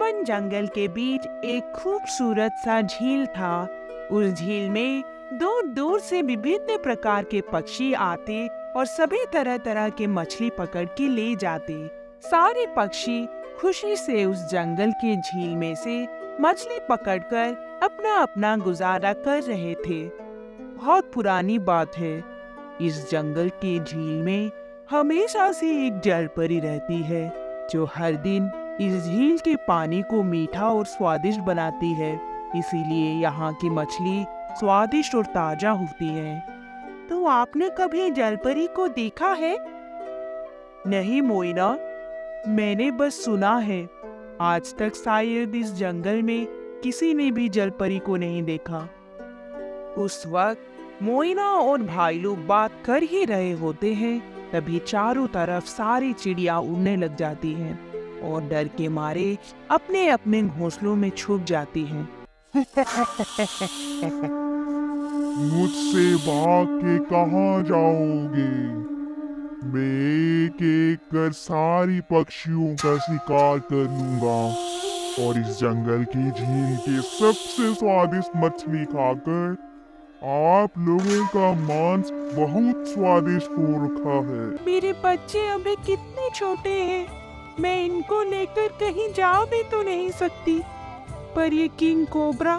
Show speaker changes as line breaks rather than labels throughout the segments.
घन जंगल के बीच एक खूबसूरत सा झील था। उस झील में दूर दूर से विभिन्न प्रकार के पक्षी आते और सभी तरह तरह के मछली पकड़ के ले जाते। सारे पक्षी खुशी से उस जंगल के झील में से मछली पकड़कर अपना अपना गुजारा कर रहे थे। बहुत पुरानी बात है, इस जंगल के झील में हमेशा से एक जलपरी रहती है जो हर दिन इस झील के पानी को मीठा और स्वादिष्ट बनाती है। इसीलिए यहाँ की मछली स्वादिष्ट और ताजा होती है। तो आपने कभी जलपरी को देखा है? नहीं मोइना, मैंने बस सुना है। आज तक शायद इस जंगल में किसी ने भी जलपरी को नहीं देखा। उस वक्त मोइना और भाई लोग बात कर ही रहे होते हैं, तभी चारों तरफ सारी चिड़िया उड़ने लग जाती हैं और डर के मारे अपने अपने घोंसलों में छुप जाती हैं।
मुझसे भाग के कहाँ जाओगे? मैं एक एक कर सारी पक्षियों का शिकार कर लूंगा और इस जंगल की झील की सबसे स्वादिष्ट मछली खाकर आप लोगों का मांस बहुत स्वादिष्ट हो रखा है।
मेरे बच्चे अभी कितने छोटे हैं, मैं इनको लेकर कहीं जा भी तो नहीं सकती। पर ये किंग कोबरा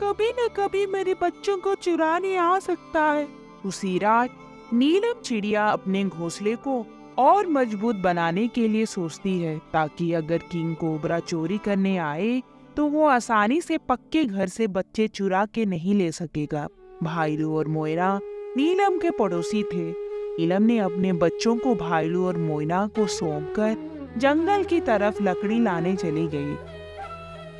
कभी न कभी मेरे बच्चों को चुराने आ सकता है। उसी रात नीलम चिड़िया अपने घोंसले को और मजबूत बनाने के लिए सोचती है, ताकि अगर किंग कोबरा चोरी करने आए तो वो आसानी से पक्के घर से बच्चे चुरा के नहीं ले सकेगा। भाईलू और मोइना नीलम के पड़ोसी थे। नीलम ने अपने बच्चों को भाईलू और मोइना को सौंपकर जंगल की तरफ लकड़ी लाने चली गई।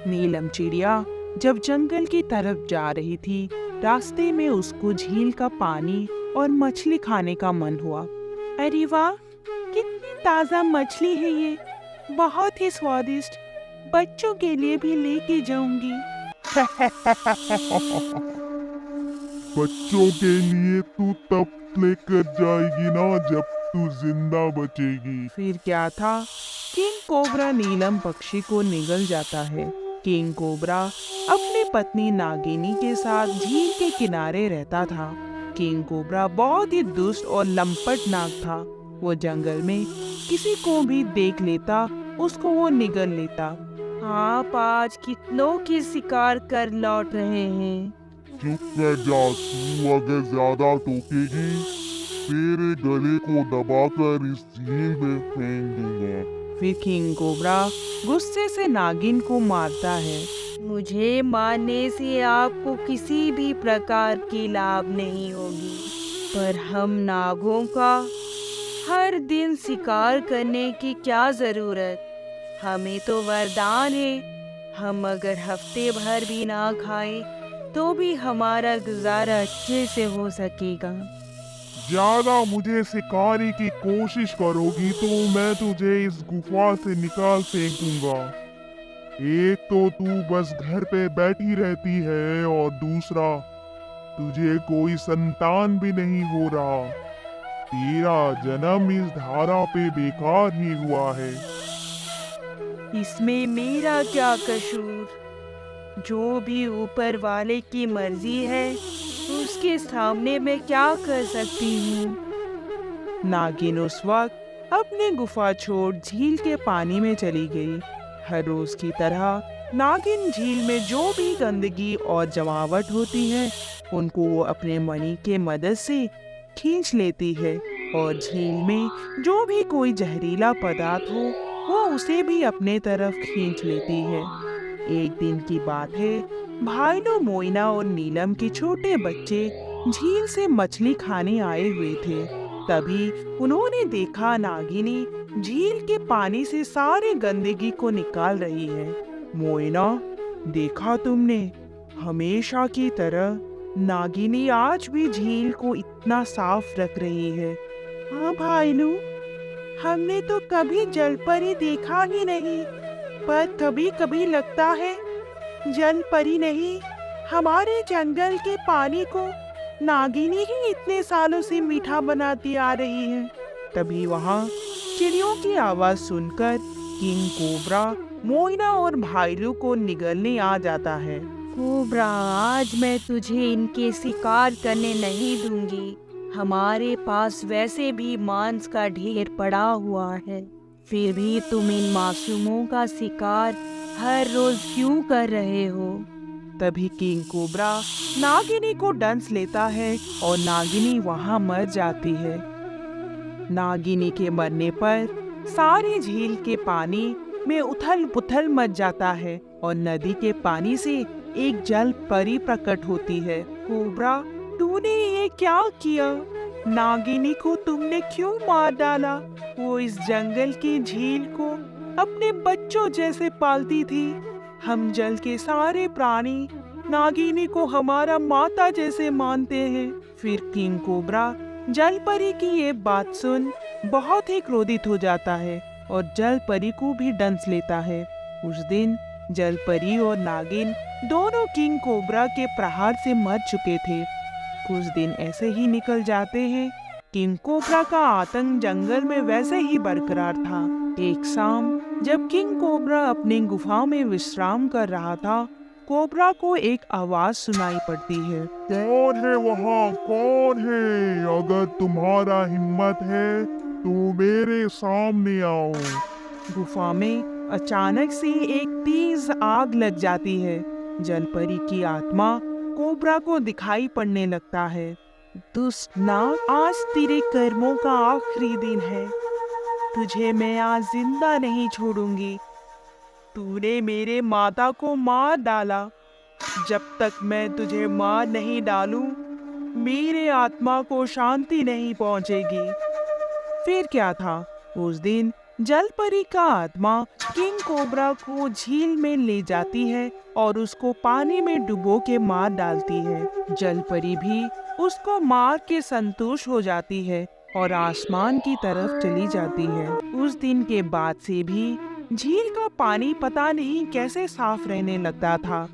नीलम चिड़िया जब जंगल की तरफ जा रही थी, रास्ते में उसको झील का पानी और मछली खाने का मन हुआ। अरे वाह, कितनी ताजा मछली है ये, बहुत ही स्वादिष्ट। बच्चों के लिए भी लेके जाऊंगी।
बच्चों के लिए तू तब लेकर जाएगी ना जब तू जिंदा बचेगी।
फिर क्या था, किंग कोबरा नीलम पक्षी को निगल जाता है। किंग कोबरा अपनी पत्नी नागिनी के साथ झील के किनारे रहता था। किंग कोबरा बहुत ही दुष्ट और लंपट नाग था। वो जंगल में किसी को भी देख लेता, उसको वो निगल लेता। आप आज कितनों की शिकार कर लौट रहे हैं?
चुप कर जा, तू अगर ज्यादा टोकेगी तेरे गले को दबाकर इस झील में फेंक दूंगा।
फिर किंग कोबरा गुस्से से नागिन को मारता है। मुझे मारने से आपको किसी भी प्रकार की लाभ नहीं होगी, पर हम नागों का हर दिन शिकार करने की क्या जरूरत? हमें तो वरदान है, हम अगर हफ्ते भर भी ना खाएं तो भी हमारा गुजारा अच्छे से हो सकेगा।
ज्यादा मुझे सिखाने की कोशिश करोगी तो मैं तुझे इस गुफा से निकाल फेंकूंगा। एक तो तू बस घर पे बैठी रहती है और दूसरा तुझे कोई संतान भी नहीं हो रहा। तेरा जन्म इस धारा पे बेकार ही हुआ है।
इसमें मेरा क्या कसूर? जो भी ऊपर वाले की मर्जी है उसके सामने मैं क्या कर सकती हूँ। नागिन उस वक्त अपने गुफा छोड़ झील के पानी में चली गई। हर रोज की तरह नागिन झील में जो भी गंदगी और जमावट होती है उनको वो अपने मणि के मदद से खींच लेती है, और झील में जो भी कोई जहरीला पदार्थ हो वो उसे भी अपने तरफ खींच लेती है। एक दिन की बात है, भाईलू, मोइना और नीलम के छोटे बच्चे झील से मछली खाने आए हुए थे। तभी उन्होंने देखा नागिनी झील के पानी से सारी गंदगी को निकाल रही है। मोइना, देखा तुमने, हमेशा की तरह नागिनी आज भी झील को इतना साफ रख रही है। हाँ भाईलू, हमने तो कभी जलपरी देखा ही नहीं, पर कभी कभी लगता है जलपरी नहीं, हमारे जंगल के पानी को नागिनी ही इतने सालों से मीठा बनाती आ रही है। तभी वहाँ चिड़ियों की आवाज सुनकर किंग कोबरा मोइना और भालू को निगलने आ जाता है।
कोबरा, आज मैं तुझे इनके शिकार करने नहीं दूंगी। हमारे पास वैसे भी मांस का ढेर पड़ा हुआ है, फिर भी तुम इन मासूमों का शिकार हर रोज क्यों कर रहे हो?
तभी किंग कोबरा नागिनी को डंस लेता है और नागिनी वहां मर जाती है। नागिनी के मरने पर सारी झील के पानी में उथल पुथल मच जाता है और नदी के पानी से एक जल परी प्रकट होती है। कोबरा, तूने ये क्या किया? नागिनी को तुमने क्यों मार डाला? वो इस जंगल की झील को अपने बच्चों जैसे पालती थी। हम जल के सारे प्राणी नागिनी को हमारा माता जैसे मानते हैं। फिर किंग कोबरा जल परी की ये बात सुन बहुत ही क्रोधित हो जाता है और जल परी को भी डंस लेता है। उस दिन जल परी और नागिन दोनों किंग कोबरा के प्रहार से मर चुके थे। कुछ दिन ऐसे ही निकल जाते हैं। किंग कोबरा का आतंक जंगल में वैसे ही बरकरार था। एक शाम जब किंग कोबरा अपनी गुफा में विश्राम कर रहा था, कोबरा को एक आवाज सुनाई पड़ती है।
कौन है वहाँ? कौन है? अगर तुम्हारा हिम्मत है तो मेरे सामने आओ।
गुफा में अचानक से एक तेज आग लग जाती है। जलपरी की आत्मा कोबरा को दिखाई पड़ने लगता है। दुष्ट नाग, आज तेरे कर्मों का आखिरी दिन है। तुझे मैं आज जिंदा नहीं छोड़ूंगी। तूने मेरे माता को मार डाला। जब तक मैं तुझे मार नहीं डालूं, मेरे आत्मा को शांति नहीं पहुंचेगी। फिर क्या था? उस दिन जलपरी का आत्मा किंग कोबरा को झील में ले जाती है और उसको पानी में डुबो के मार डालती है। जलपरी भी उसको मार के संतुष्ट हो जाती है और आसमान की तरफ चली जाती है। उस दिन के बाद से भी झील का पानी पता नहीं कैसे साफ रहने लगता था।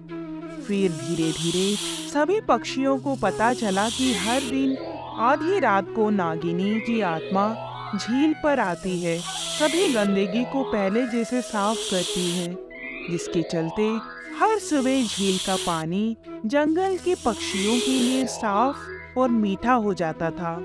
फिर धीरे धीरे सभी पक्षियों को पता चला कि हर दिन आधी रात को नागिनी की आत्मा झील पर आती है, सभी गंदगी को पहले जैसे साफ करती है, जिसके चलते हर सुबह झील का पानी जंगल के पक्षियों के लिए साफ और मीठा हो जाता था।